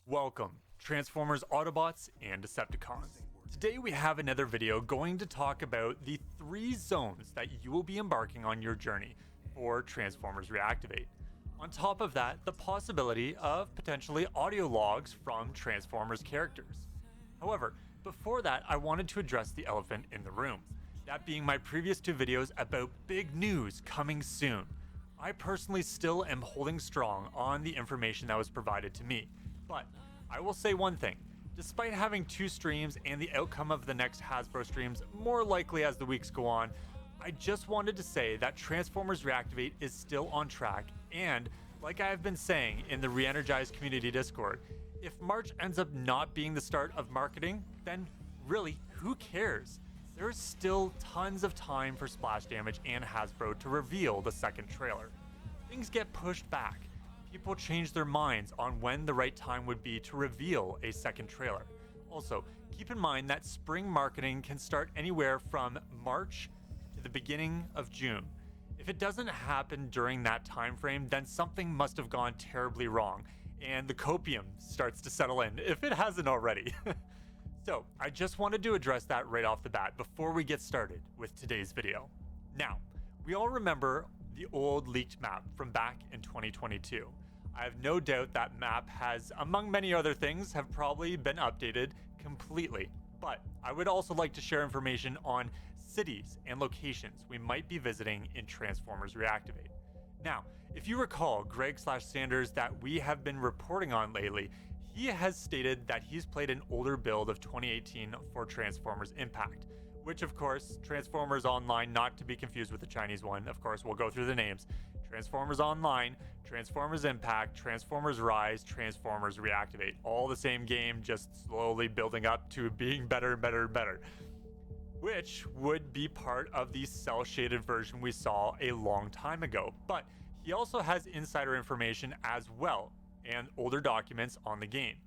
Welcome, Transformers, Autobots, and Decepticons. Today we have another video going to talk about the 3 zones that you will be embarking on your journey for Transformers Reactivate. On top of that, the possibility of potentially audio logs from Transformers characters. However, before that, I wanted to address the elephant in the room. That being my previous 2 videos about big news coming soon. I personally still am holding strong on the information that was provided to me. But I will say one thing, despite having 2 streams and the outcome of the next Hasbro streams more likely as the weeks go on, I just wanted to say that Transformers Reactivate is still on track, and like I have been saying in the Re-Energized Community Discord, if March ends up not being the start of marketing, then really, who cares? There is still tons of time for Splash Damage and Hasbro to reveal the second trailer. Things get pushed back. People change their minds on when the right time would be to reveal a second trailer. Also, keep in mind that spring marketing can start anywhere from March to the beginning of June. If it doesn't happen during that time frame, then something must have gone terribly wrong, and the copium starts to settle in, if it hasn't already. So, I just wanted to address that right off the bat before we get started with today's video. Now, we all remember the old leaked map from back in 2022. I have no doubt that map has, among many other things, have probably been updated completely. But I would also like to share information on cities and locations we might be visiting in Transformers Reactivate. Now, if you recall Greg/Sanders that we have been reporting on lately, he has stated that he's played an older build of 2018 for Transformers Impact, which of course, Transformers Online, not to be confused with the Chinese one, of course, we'll go through the names. Transformers Online, Transformers Impact, Transformers Rise, Transformers Reactivate. All the same game, just slowly building up to being better and better and better. Which would be part of the cel-shaded version we saw a long time ago. But he also has insider information as well, and older documents on the game.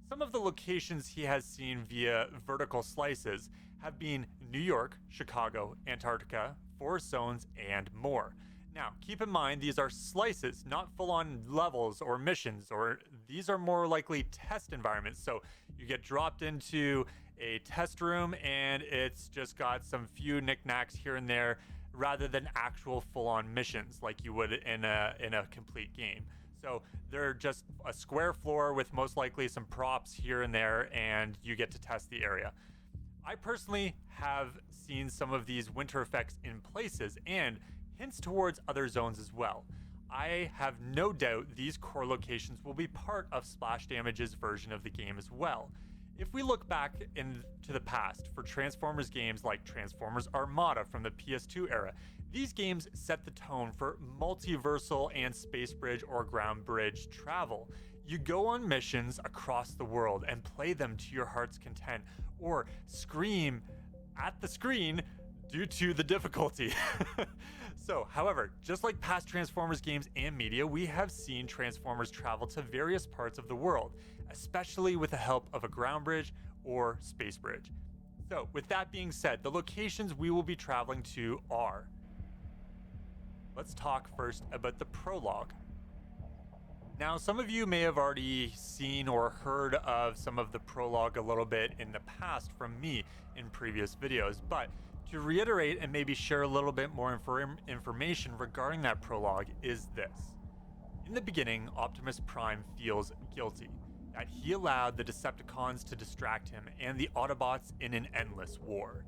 Some of the locations he has seen via vertical slices have been New York, Chicago, Antarctica, Forest Zones, and more. Now, keep in mind, these are slices, not full-on levels or missions, or these are more likely test environments. So you get dropped into a test room and it's just got some few knickknacks here and there rather than actual full-on missions like you would in a complete game. So they're just a square floor with most likely some props here and there, and you get to test the area. I personally have seen some of these winter effects in places and hints towards other zones as well. I have no doubt these core locations will be part of Splash Damage's version of the game as well. If we look back into the past for Transformers games like Transformers Armada from the PS2 era, these games set the tone for multiversal and space bridge or ground bridge travel. You go on missions across the world and play them to your heart's content, or scream at the screen due to the difficulty. So, however, just like past Transformers games and media, we have seen Transformers travel to various parts of the world, especially with the help of a ground bridge or space bridge. So, with that being said, the locations we will be traveling to are... Let's talk first about the prologue. Now, some of you may have already seen or heard of some of the prologue a little bit in the past from me in previous videos, but to reiterate and maybe share a little bit more information regarding that prologue is this. In the beginning, Optimus Prime feels guilty that he allowed the Decepticons to distract him and the Autobots in an endless war.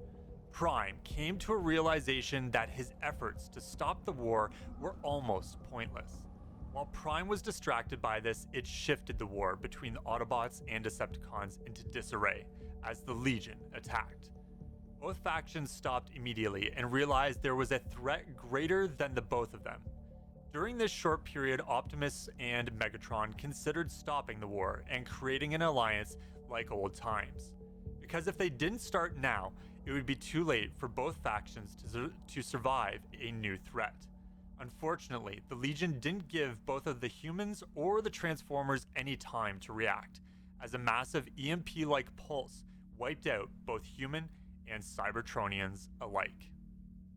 Prime came to a realization that his efforts to stop the war were almost pointless. While Prime was distracted by this, it shifted the war between the Autobots and Decepticons into disarray as the Legion attacked. Both factions stopped immediately and realized there was a threat greater than the both of them. During this short period, Optimus and Megatron considered stopping the war and creating an alliance like old times. Because if they didn't start now, it would be too late for both factions to survive a new threat. Unfortunately, the Legion didn't give both of the humans or the Transformers any time to react, as a massive EMP-like pulse wiped out both human and Cybertronians alike.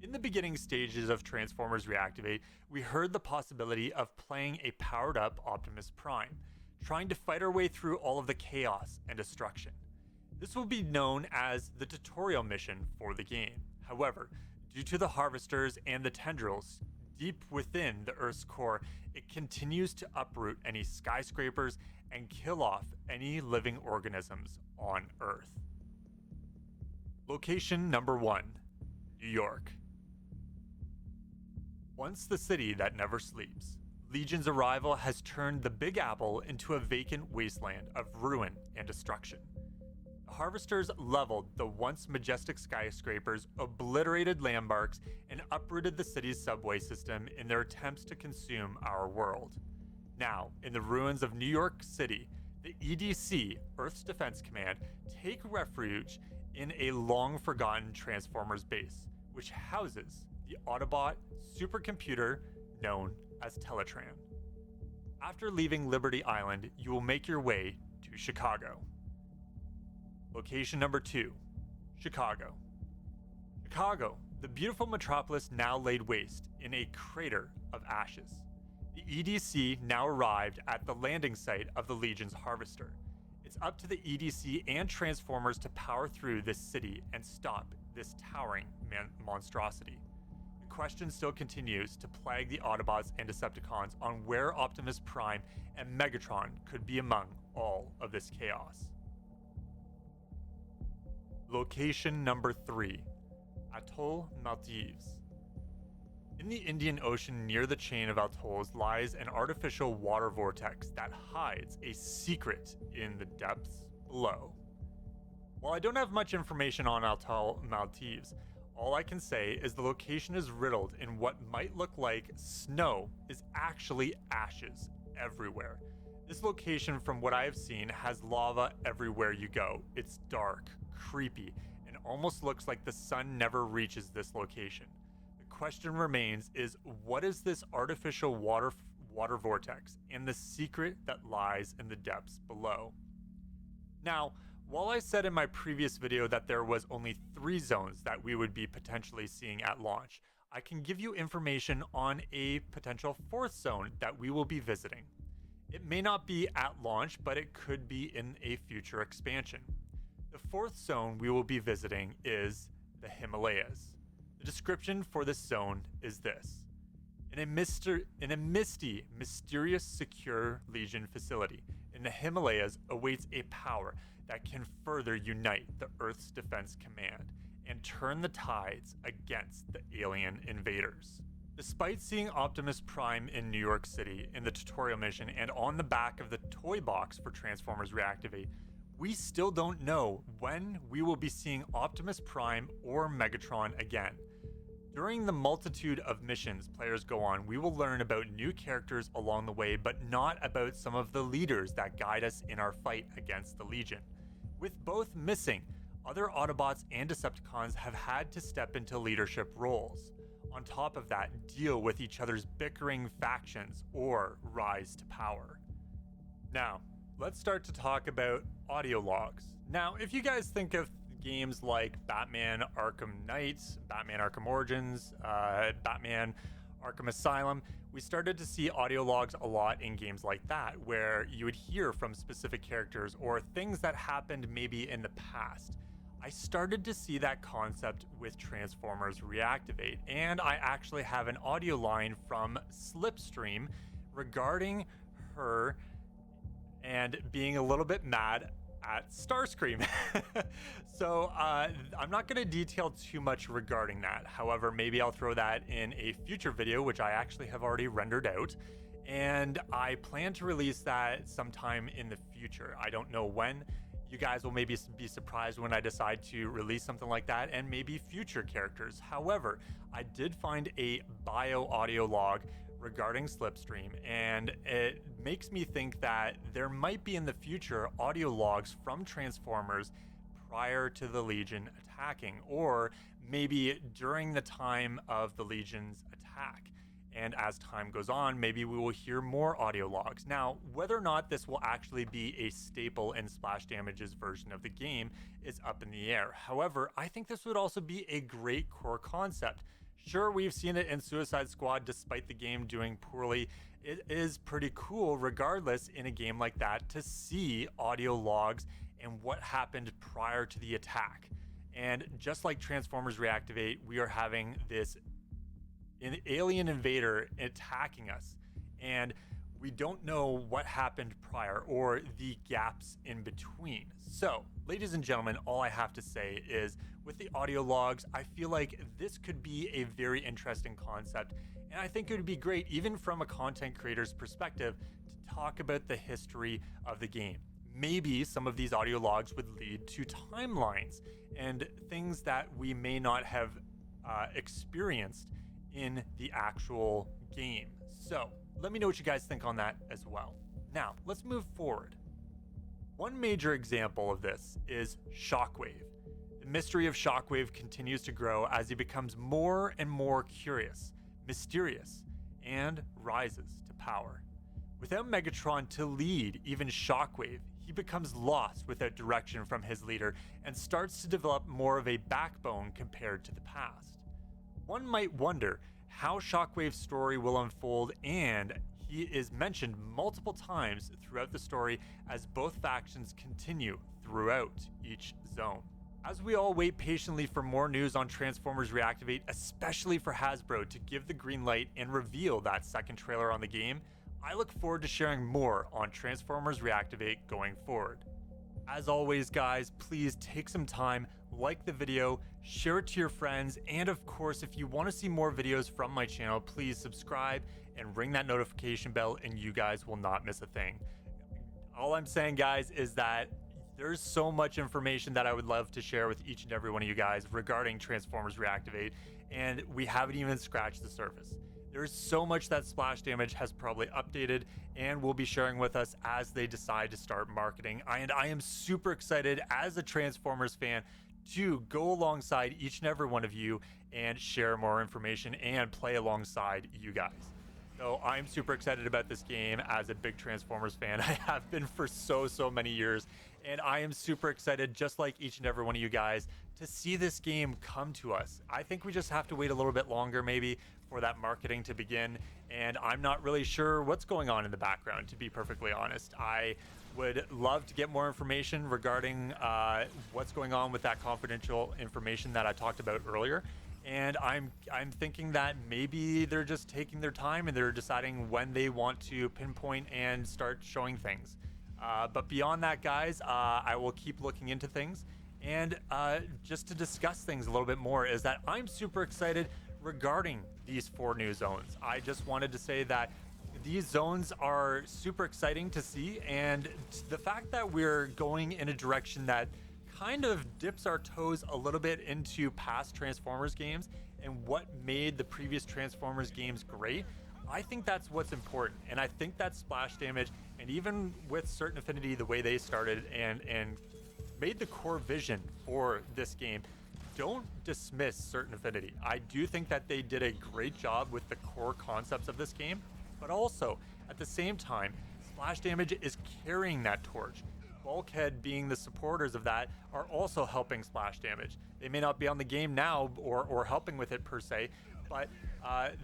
In the beginning stages of Transformers Reactivate, we heard the possibility of playing a powered-up Optimus Prime. trying to fight our way through all of the chaos and destruction. This will be known as the tutorial mission for the game. However, due to the harvesters and the tendrils deep within the Earth's core, it continues to uproot any skyscrapers and kill off any living organisms on Earth. Location number 1, New York. Once the city that never sleeps, Legion's arrival has turned the Big Apple into a vacant wasteland of ruin and destruction. The harvesters leveled the once majestic skyscrapers, obliterated landmarks, and uprooted the city's subway system in their attempts to consume our world. Now, in the ruins of New York City, the EDC, Earth's Defense Command, take refuge in a long-forgotten Transformers base, which houses the Autobot supercomputer known as Teletran. After leaving Liberty Island, you will make your way to Chicago. Location number 2, Chicago. Chicago, the beautiful metropolis now laid waste in a crater of ashes. The EDC now arrived at the landing site of the Legion's Harvester. It's up to the EDC and Transformers to power through this city and stop this towering monstrosity. The question still continues to plague the Autobots and Decepticons on where Optimus Prime and Megatron could be among all of this chaos. Location number 3, Atoll Maldives. In the Indian Ocean near the chain of atolls lies an artificial water vortex that hides a secret in the depths below. While I don't have much information on Atoll Maldives, all I can say is the location is riddled in what might look like snow is actually ashes everywhere. This location, from what I have seen, has lava everywhere you go. It's dark, creepy, and almost looks like the sun never reaches this location. The question remains is, what is this artificial water vortex and the secret that lies in the depths below? Now, while I said in my previous video that there was only 3 zones that we would be potentially seeing at launch, I can give you information on a potential 4th zone that we will be visiting. It may not be at launch, but it could be in a future expansion. The 4th zone we will be visiting is the Himalayas. The description for this zone is this: in a misty, mysterious, secure Legion facility in the Himalayas awaits a power that can further unite the Earth's Defense Command and turn the tides against the alien invaders. Despite seeing Optimus Prime in New York City in the tutorial mission and on the back of the toy box for Transformers Reactivate, we still don't know when we will be seeing Optimus Prime or Megatron again. During the multitude of missions players go on, we will learn about new characters along the way, but not about some of the leaders that guide us in our fight against the Legion. With both missing, other Autobots and Decepticons have had to step into leadership roles. On top of that, deal with each other's bickering factions or rise to power. Now, let's start to talk about audio logs. Now, if you guys think of games like Batman Arkham Knight, Batman Arkham Origins, Batman Arkham Asylum, we started to see audio logs a lot in games like that, where you would hear from specific characters or things that happened maybe in the past. I started to see that concept with Transformers Reactivate, and I actually have an audio line from Slipstream regarding her and being a little bit mad at Starscream. So I'm not going to detail too much regarding that. However, maybe I'll throw that in a future video, which I actually have already rendered out, and I plan to release that sometime in the future. I don't know when. You guys will maybe be surprised when I decide to release something like that, and maybe future characters. However, I did find a bio audio log regarding Slipstream, and it makes me think that there might be in the future audio logs from Transformers prior to the Legion attacking, or maybe during the time of the Legion's attack. And as time goes on, maybe we will hear more audio logs. Now, whether or not this will actually be a staple in Splash Damage's version of the game is up in the air. However, I think this would also be a great core concept Sure, we've seen it in Suicide Squad despite the game doing poorly. It is pretty cool, regardless, in a game like that to see audio logs and what happened prior to the attack. And just like Transformers Reactivate, we are having this alien invader attacking us. And we don't know what happened prior or the gaps in between. So, ladies and gentlemen, all I have to say is with the audio logs, I feel like this could be a very interesting concept. And I think it would be great, even from a content creator's perspective, to talk about the history of the game. Maybe some of these audio logs would lead to timelines and things that we may not have experienced in the actual game. So, let me know what you guys think on that as well. Now, let's move forward. One major example of this is Shockwave. The mystery of Shockwave continues to grow as he becomes more and more curious, mysterious, and rises to power. Without Megatron to lead even Shockwave, he becomes lost without direction from his leader and starts to develop more of a backbone compared to the past. One might wonder how Shockwave's story will unfold, and he is mentioned multiple times throughout the story as both factions continue throughout each zone. As we all wait patiently for more news on Transformers Reactivate, especially for Hasbro to give the green light and reveal that second trailer on the game, I look forward to sharing more on Transformers Reactivate going forward. As always, guys, please take some time, like the video, share it to your friends, and of course, if you want to see more videos from my channel, please subscribe and ring that notification bell and you guys will not miss a thing. All I'm saying, guys, is that there's so much information that I would love to share with each and every one of you guys regarding Transformers Reactivate, and we haven't even scratched the surface. There's so much that Splash Damage has probably updated and will be sharing with us as they decide to start marketing. And I am super excited as a Transformers fan to go alongside each and every one of you and share more information and play alongside you guys. So I'm super excited about this game as a big Transformers fan. I have been for so many years, and I am super excited, just like each and every one of you guys, to see this game come to us. I think we just have to wait a little bit longer maybe for that marketing to begin, and I'm not really sure what's going on in the background, to be perfectly honest. I would love to get more information regarding what's going on with that confidential information that I talked about earlier. And I'm thinking that maybe they're just taking their time and they're deciding when they want to pinpoint and start showing things. But beyond that, guys, I will keep looking into things. And just to discuss things a little bit more is that I'm super excited regarding these 4 new zones. I just wanted to say that these zones are super exciting to see, and the fact that we're going in a direction that kind of dips our toes a little bit into past Transformers games and what made the previous Transformers games great, I think that's what's important. And I think that Splash Damage, and even with Certain Affinity, the way they started and made the core vision for this game, don't dismiss Certain Affinity. I do think that they did a great job with the core concepts of this game, but also at the same time, Splash Damage is carrying that torch. Bulkhead being the supporters of that are also helping Splash Damage. They may not be on the game now or helping with it per se, but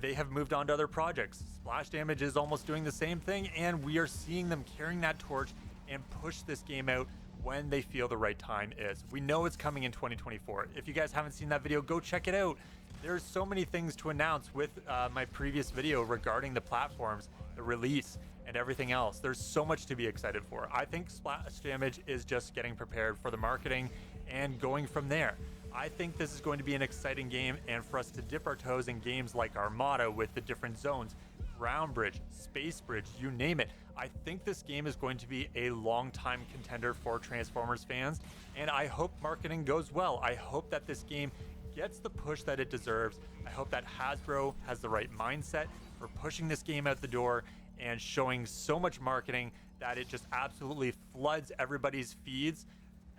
they have moved on to other projects. Splash Damage is almost doing the same thing, and we are seeing them carrying that torch and push this game out when they feel the right time is. We know it's coming in 2024. If you guys haven't seen that video, go check it out. There's so many things to announce with my previous video regarding the platforms, the release, and everything else. There's so much to be excited for. I think Splash Damage is just getting prepared for the marketing and going from there. I think this is going to be an exciting game, and for us to dip our toes in games like Armada with the different zones, Ground Bridge, Space Bridge, you name it. I think this game is going to be a long-time contender for Transformers fans, and I hope marketing goes well. I hope that this game gets the push that it deserves. I hope that Hasbro has the right mindset for pushing this game out the door and showing so much marketing that it just absolutely floods everybody's feeds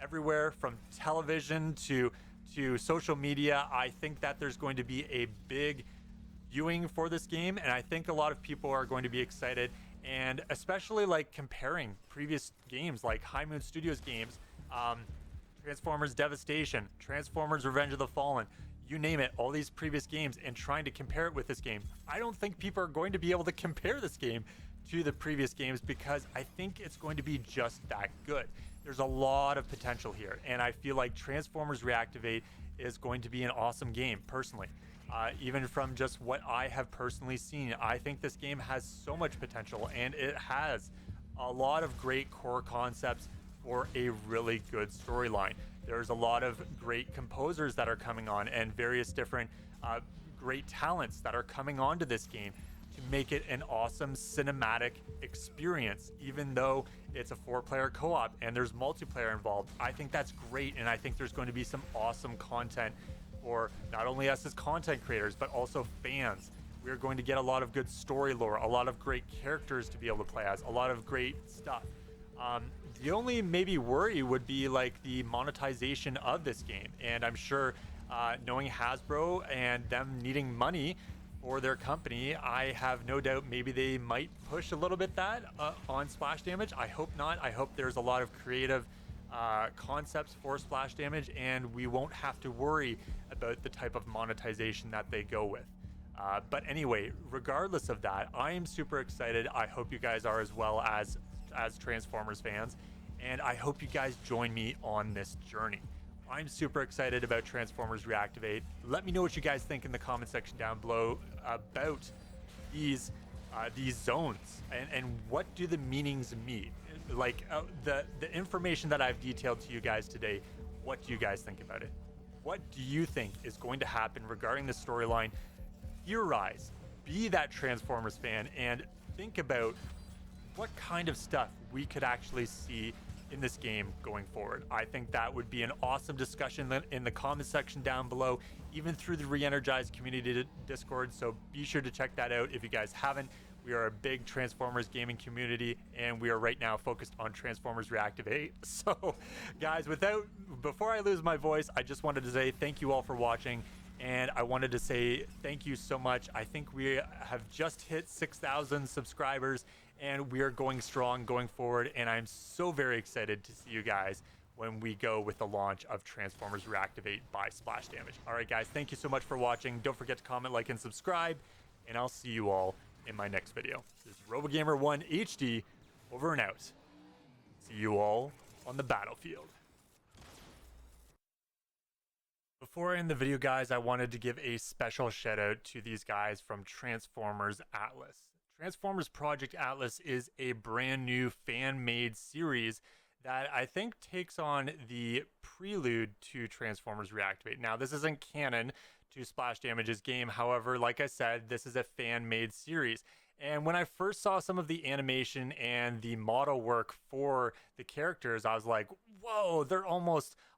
everywhere, from television to social media. I think that there's going to be a big viewing for this game, and I think a lot of people are going to be excited, and especially like comparing previous games like High Moon Studios games, Transformers Devastation, Transformers Revenge of the Fallen. you name it, all these previous games, and trying to compare it with this game. I don't think people are going to be able to compare this game to the previous games because I think it's going to be just that good. There's a lot of potential here, and I feel like Transformers Reactivate is going to be an awesome game, personally. Even from just what I have personally seen, I think this game has so much potential, and it has a lot of great core concepts for a really good storyline. There's a lot of great composers that are coming on, and various different great talents that are coming onto this game to make it an awesome cinematic experience, even though it's a 4-player co-op and there's multiplayer involved. I think that's great, and I think there's going to be some awesome content for not only us as content creators, but also fans. We're going to get a lot of good story lore, a lot of great characters to be able to play as, a lot of great stuff. The only maybe worry would be like the monetization of this game, and I'm sure knowing Hasbro and them needing money for their company, I have no doubt maybe they might push a little bit that on Splash Damage. I hope not. I hope there's a lot of creative concepts for Splash Damage, and we won't have to worry about the type of monetization that they go with. But anyway, regardless of that, I am super excited. I hope you guys are as well as Transformers fans, and I hope you guys join me on this journey. I'm super excited about Transformers Reactivate. Let me know what you guys think in the comment section down below about these zones, and what do the meanings mean? Like the information that I've detailed to you guys today, what do you guys think about it? What do you think is going to happen regarding the storyline? Theorize, be that Transformers fan, and think about what kind of stuff we could actually see in this game going forward. I think that would be an awesome discussion in the comment section down below, even through the Re-Energized community Discord, so be sure to check that out if you guys haven't. We are a big Transformers gaming community, and we are right now focused on Transformers Reactivate. So guys, before I lose my voice, I just wanted to say thank you all for watching, and I wanted to say thank you so much. I think we have just hit 6,000 subscribers, and we are going strong going forward, and I'm so very excited to see you guys when we go with the launch of Transformers Reactivate by Splash Damage. All right, guys, thank you so much for watching. Don't forget to comment, like, and subscribe, and I'll see you all in my next video. This is RoboGamer1 HD, over and out. See you all on the battlefield. Before I end the video, guys, I wanted to give a special shout out to these guys from Transformers Atlus. Transformers Project Atlus is a brand new fan-made series that I think takes on the prelude to Transformers Reactivate. Now, this isn't canon to Splash Damage's game. However, like I said, this is a fan-made series. And when I first saw some of the animation and the model work for the characters, I was like, whoa,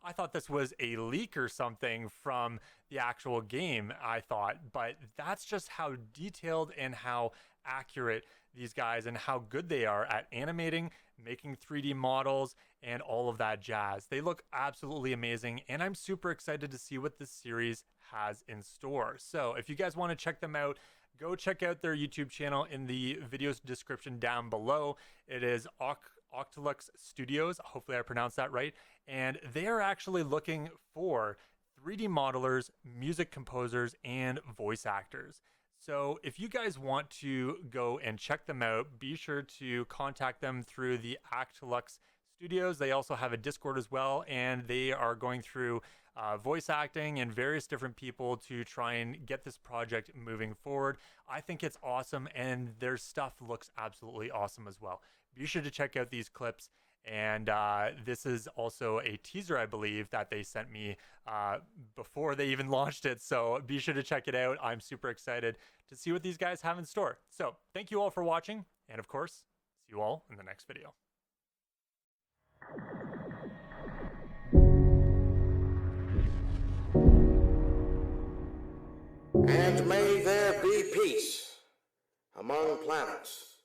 I thought this was a leak or something from the actual game, I thought. But that's just how detailed and how accurate these guys and how good they are at animating, making 3D models, and all of that jazz. They look absolutely amazing, and I'm super excited to see what this series has in store. So if you guys want to check them out, go check out their YouTube channel in the video's description down below. It is Atlus Studios. Hopefully I pronounced that right. And they are actually looking for 3D modelers, music composers, and voice actors. So if you guys want to go and check them out, be sure to contact them through the Atlus Studios. They also have a Discord as well, and they are going through voice acting and various different people to try and get this project moving forward. I think it's awesome, and their stuff looks absolutely awesome as well. Be sure to check out these clips. And this is also a teaser, I believe, that they sent me before they even launched it. So be sure to check it out. I'm super excited to see what these guys have in store. So thank you all for watching. And of course, see you all in the next video. And may there be peace among planets.